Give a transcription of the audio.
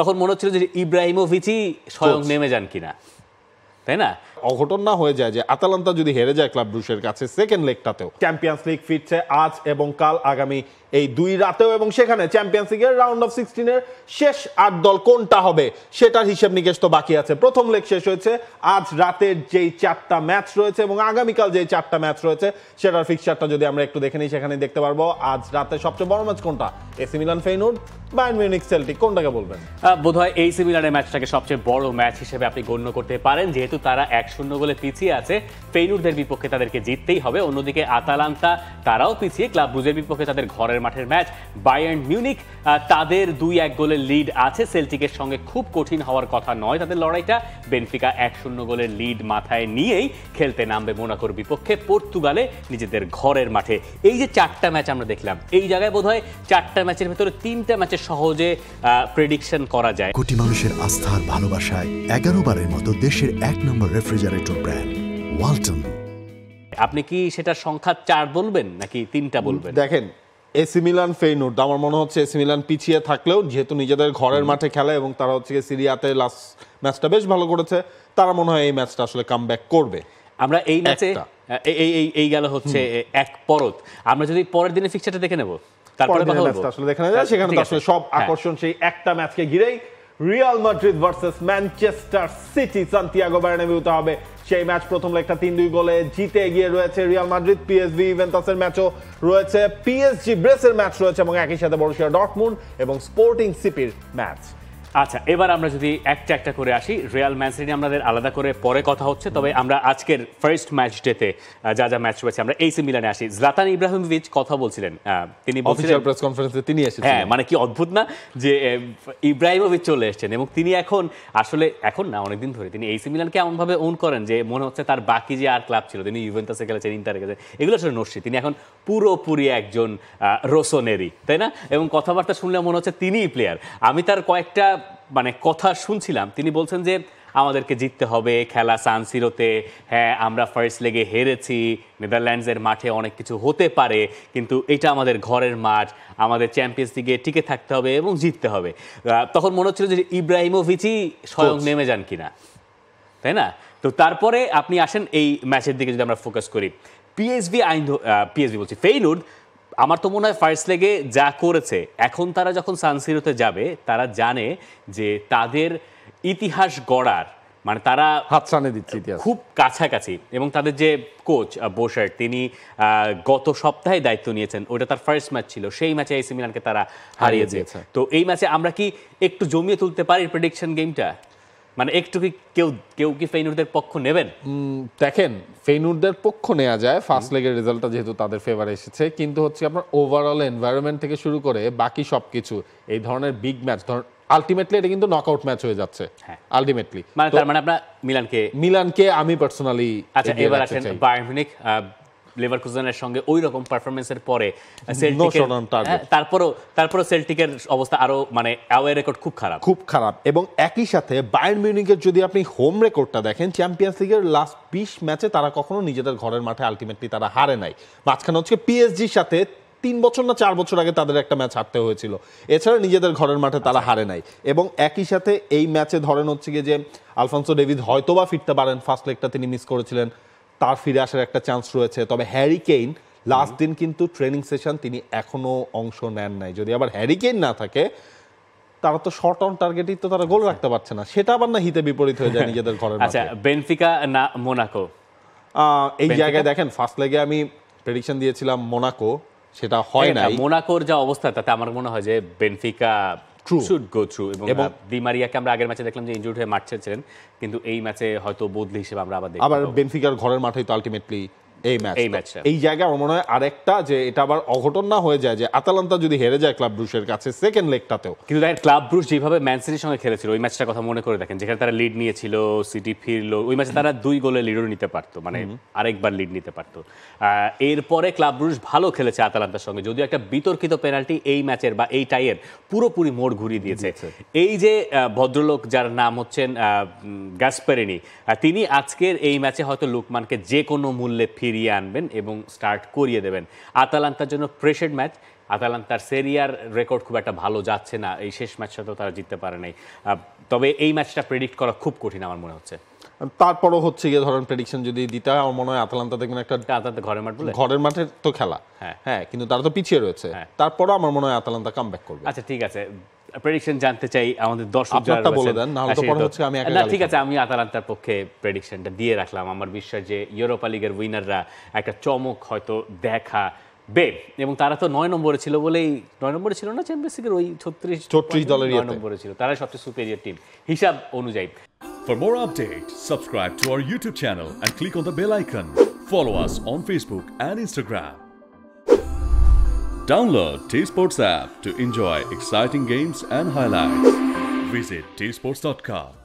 তখন মনে হচ্ছিল যে ইব্রাহিমোভিচই স্বয়ং নেমে যান কিনা, তাই না? অঘটন না হয়ে যায় যে আতালান্তা যদি হেরে যায় ক্লাব ব্রুশের কাছে সেকেন্ড লেগটাতেও। চ্যাম্পিয়ন্স লিগ ফিরছে আজ এবং কাল, আগামী এই 2 রাতেও, এবং সেখানে চ্যাম্পিয়ন্স লিগের রাউন্ড অফ 16-এর শেষ 8 দল কোনটা হবে সেটার হিসেব নিকেশ তো বাকি আছে। প্রথম লেগ শেষ হয়েছে, আজ রাতের যেই 4টা ম্যাচ রয়েছে এবং আগামীকাল যেই 4টা ম্যাচ রয়েছে সেটার ফিক্সচারটা যদি আমরা একটু দেখে নিই, সেখানে দেখতে পারবো আজ রাতে সবচেয়ে বড় ম্যাচ কোনটা, AC Milan Feyenoord, Bayern Munich Celtic, কোনটাকে বলবেন? বোধহয় এসি মিলানের ম্যাচটাকে সবচেয়ে বড় ম্যাচ হিসেবে আপনি গণ্য করতে পারেন, যেহেতু তারা 1-0 গোলে পিছিয়ে আছে। ফেইনুর্ডের বিপক্ষে তাদেরকে জিততেই হবে। অন্যদিকে আতালান্তা তারাও পিছিয়ে, ক্লাব ব্রুজের বিপক্ষে তাদের ঘরের মাঠের ম্যাচ। বায়ার্ন মিউনিখ তাদের 2-1 গোলের লিড আছে, সেল্টিকের সঙ্গে খুব কঠিন হওয়ার কথা নয় তাদের লড়াইটা। বেনফিকা 1-0 গোলের লিড মাথায় নিয়েই খেলতে নামবে মোনাকোর বিপক্ষে পর্তুগালে নিজেদের ঘরের মাঠে। এই যে 4টা ম্যাচ আমরা দেখলাম, এই জায়গায় বোধহয় 4টা ম্যাচের ভেতরে 3টা ম্যাচে সহজে প্রেডিকশন করা যায়। কোটি মানুষের আস্থার ভালোবাসায় 11 বারের মতো দেশের 1 নম্বর রেফ্রিজারেটর ব্র্যান্ড ওয়ালটন। আপনি কি সেটা সংখ্যা 4 বলবেন নাকি 3টা বলবেন? দেখেন, এসি মিলান ফেইনুর্ড, আমার মনে হচ্ছে এসি মিলান পিছিয়ে থাকলেও যেহেতু নিজেদের ঘরের মাঠে খেলে এবং তারা হচ্ছে সিরিয়াতে লাস্ট ম্যাচটা বেশ ভালো করেছে, তারা মনে হয় এই ম্যাচটা আসলে কামব্যাক করবে। আমরা এই ম্যাচে এই গেল হচ্ছে এক পরত। আমরা যদি পরের দিনে ফিক্সচারটা দেখে নেব, তারপরে কথা বলবো আসলে দেখে নেওয়া যায়। সেখানে তো আসলে সব আকর্ষণ সেই একটা ম্যাচকে ঘিরেই, Real Madrid versus Manchester City, Santiago বার্নাবেউতে হবে সেই ম্যাচ। প্রথম লেগটা 3-2 গোলে জিতে এগিয়ে রয়েছে রিয়াল মাদ্রিদ। পিএসভি ইভেন্টাসের ম্যাচও রয়েছে, পিএসজি ব্রেসের ম্যাচ রয়েছে এবং একই সাথে বরুসিয়া ডর্টমুন্ড এবং স্পোর্টিং সিপির ম্যাচ। আচ্ছা, এবার আমরা যদি একটা একটা করে আসি, রিয়াল ম্যান সিটি আমাদের আলাদা করে পরে কথা হচ্ছে, তবে আমরা আজকের ফার্স্ট ম্যাচ ডেতে যা যা ম্যাচ রয়েছে আমরা এসি মিলানে আসি। জলাতান ইব্রাহিমোভিচ কথা বলছিলেন, তিনি বলছিলেন প্রেস কনফারেন্সে তিনি এসেছেন। হ্যাঁ, মানে কি অদ্ভুত না যে ইব্রাহিমোভিচ চলে এসেছেন এবং তিনি এখন না অনেকদিন ধরে তিনি এসি মিলানকে এমনভাবে ওন করেন যে মনে হচ্ছে তার বাকি যে আর ক্লাব ছিল, তিনি ইউভেন্টাসে খেলেছেন, ইন্টারে গেছেন, এগুলো আসলে নস্যি। তিনি এখন পুরোপুরি একজন রোসোনেরি, তাই না? এবং কথাবার্তা শুনলে মনে হচ্ছে তিনিই প্লেয়ার। আমি তার কয়েকটা কথা শুনছিলাম, তিনি বলছেন যে আমাদেরকে জিততে হবে খেলা সান সিরোতে। হ্যাঁ, আমরা ফার্স্ট লেগে হেরেছি, নেদারল্যান্ডসের মাঠে অনেক কিছু হতে পারে, কিন্তু এটা আমাদের ঘরের মাঠ, আমাদের চ্যাম্পিয়ন্স লিগে টিকে থাকতে হবে এবং জিততে হবে। তখন মনে হচ্ছিল যে ইব্রাহিমোভিচই স্বয়ং নেমে যান কিনা, তাই না? তো তারপরে আপনি আসেন এই ম্যাচের দিকে যদি আমরা ফোকাস করি, পিএসভি বলছি ফেইনুর্ড, আমার তো মনে হয় ফার্স্ট লেগে যা করেছে, এখন তারা যখন সান সিরোতে যাবে তারা জানে যে তাদের ইতিহাস গড়ার তারা হাতছানি দিচ্ছে খুব কাছাকাছি। এবং তাদের যে কোচ বোশার্ট, তিনি গত সপ্তাহে দায়িত্ব নিয়েছেন, ওটা তার ফার্স্ট ম্যাচ ছিল, সেই ম্যাচে এসি মিলানকে তারা হারিয়ে দিয়েছে। তো এই ম্যাচে আমরা কি একটু জমিয়ে তুলতে পারি প্রেডিকশন গেমটা? একটু কি কেউ কি ফেইনুর্ডের পক্ষ নেবেন? দেখেন, ফেইনুর্ডের পক্ষ নেওয়া যায়, ফার্স্ট লেগের রেজাল্টটা যেহেতু তাদের ফেভারে এসেছে, কিন্তু হচ্ছে আপনার ওভারঅল এনভায়রনমেন্ট থেকে শুরু করে বাকি সবকিছু, এই ধরনের বিগ ম্যাচ আলটিমেটলি এটা কিন্তু নকআউট ম্যাচ হয়ে যাচ্ছে আলটিমেটলি। তার মানে আপনার মিলানকে আমি পার্সোনালি। আচ্ছা, এবার আসেন বায়ার্ন মিউনিখ লেভারকুজেনের সঙ্গে ওই রকম পারফরমেন্সের পরে তারপরও সেল্টিকের অবস্থা আরো অ্যাওয়ে রেকর্ড খুব খারাপ। এবং একই সাথে বায়ার্ন মিউনিখের যদি আপনি হোম রেকর্ডটা দেখেন, চ্যাম্পিয়ন্স লিগের লাস্ট 20 ম্যাচে তারা কখনো নিজেদের ঘরের মাঠে আলটিমেটলি তারা হারে নাই। মাঝখানে হচ্ছে পিএসজির সাথে 3 বছর না 4 বছর আগে তাদের একটা ম্যাচ হারতে হয়েছিল, এছাড়া নিজেদের ঘরের মাঠে তারা হারে নাই। এবং একই সাথে এই ম্যাচে ধরেন হচ্ছে গিয়ে যে আলফান্সো ডেভিদ হয়তোবা ফিরতে পারেন, ফার্স্ট লেগটা তিনি মিস করেছিলেন, তার ফিরে আসার একটা চান্স রয়েছে। তবে হ্যারি কেইন লাস্ট দিন কিন্তু ট্রেনিং সেশন তিনি এখনো অংশ নেন নাই। যদি আবার হ্যারি কেইন না থাকে, তারা তো শর্ট অন টার্গেটই তো তারা গোল রাখতে পারছে না, সেটা আবার না হিতে বিপরীত হয়ে যায় নিজেদের ঘরের মাঠে। আচ্ছা, বেনফিকা না মোনাকো, এই জায়গায় দেখেন ফার্স্ট লেগে আমি প্রেডিকশন দিয়েছিলাম মোনাকো, সেটা হয় নাই। মোনাকোর যা অবস্থা তাতে আমার মনে হয় যে বেনফিকা শুড গো থ্রু। এবং দি মারিয়াকে আমরা আগের ম্যাচে দেখলাম যে ইনজুর্ড হয়ে মাঠ ছেড়েছিলেন, কিন্তু এই ম্যাচে হয়তো বদলি হিসেবে আমরা আবার বেনফিকার ঘরের মাঠেই তো আলটিমেটলি এই জায়গায় আমার মনে হয় আরেকটা যে এটা আবার অঘটন না হয়ে যায় যে আতালান্তা যদি হেরে যায় ক্লাব ব্রুশের কাছে সেকেন্ড লেগটাতেও। কিন্তু দেখেন ক্লাব ব্রুশ যেভাবে ম্যান সিটির সঙ্গে খেলেছিল, ওই ম্যাচটার কথা মনে করে দেখেন, যেখানে তারা লিড নিয়েছিল, সিটি ফিরলো, ওই ম্যাচে তারা 2 গোলে লিডও নিতে পারতো, আরেকবার লিড নিতে পারতো। এরপরে ক্লাব ব্রুশ ভালো খেলেছে আতালান্তার সঙ্গে, যদিও একটা বিতর্কিত পেনাল্টি এই ম্যাচের বা এই টাইয়ের পুরোপুরি মোড় ঘুরিয়ে দিয়েছে। এই যে ভদ্রলোক যার নাম হচ্ছেন গ্যাসপারিনি, তিনি আজকের এই ম্যাচে হয়তো লুকমানকে যে কোনো মূল্যে ফিরিয়ে আনবেন এবং স্টার্ট করিয়ে দেবেন। আতালান্তার জন্য প্রেশার্ড ম্যাচ, আতালান্তার সেরিয়ার রেকর্ড খুব একটা ভালো যাচ্ছে না, এই শেষ ম্যাচটাতেও তারা জিততে পারে নাই। তবে এই ম্যাচটা প্রেডিক্ট করা খুব কঠিন আমার মনে হচ্ছে। তারপরও হচ্ছে গিয়ে ধরেন প্রেডিকশন যদি দিতে হয়, আমার মনে হয় আতালান্তা দেখবেন একটা আতালান্তা ঘরের মাঠ বলে, ঘরের মাঠের তো খেলা, হ্যাঁ কিন্তু তারা তো পিছিয়ে রয়েছে, তারপরও আমার মনে হয় আতালান্তা কামব্যাক করবে। আচ্ছা ঠিক আছে, প্রেডিকশন জানতে চাই আমাদের দর্শক আপনারটা বলে দেন, না হলে তো পরে হচ্ছে আমি একা না ঠিক আছে, আমি আতালান্তার পক্ষে প্রেডিকশনটা দিয়ে রাখলাম। আমার বিশ্বাস যে ইউরোপা লিগের উইনাররা একটা চমক হয়তো দেখা বে, এবং তারা তো 9 নম্বরে ছিল বলেই, 9 নম্বরে ছিল না চ্যাম্পিয়ন্স লিগের ওই 36 দলের 9 নম্বরে ছিল, তারাই সবচেয়ে সুপিরিয়র টিম হিসাব অনুযায়ী। For more updates, subscribe to our YouTube channel and click on the bell icon. Follow us on Facebook and Instagram. Download T-Sports app to enjoy exciting games and highlights. Visit tsports.com.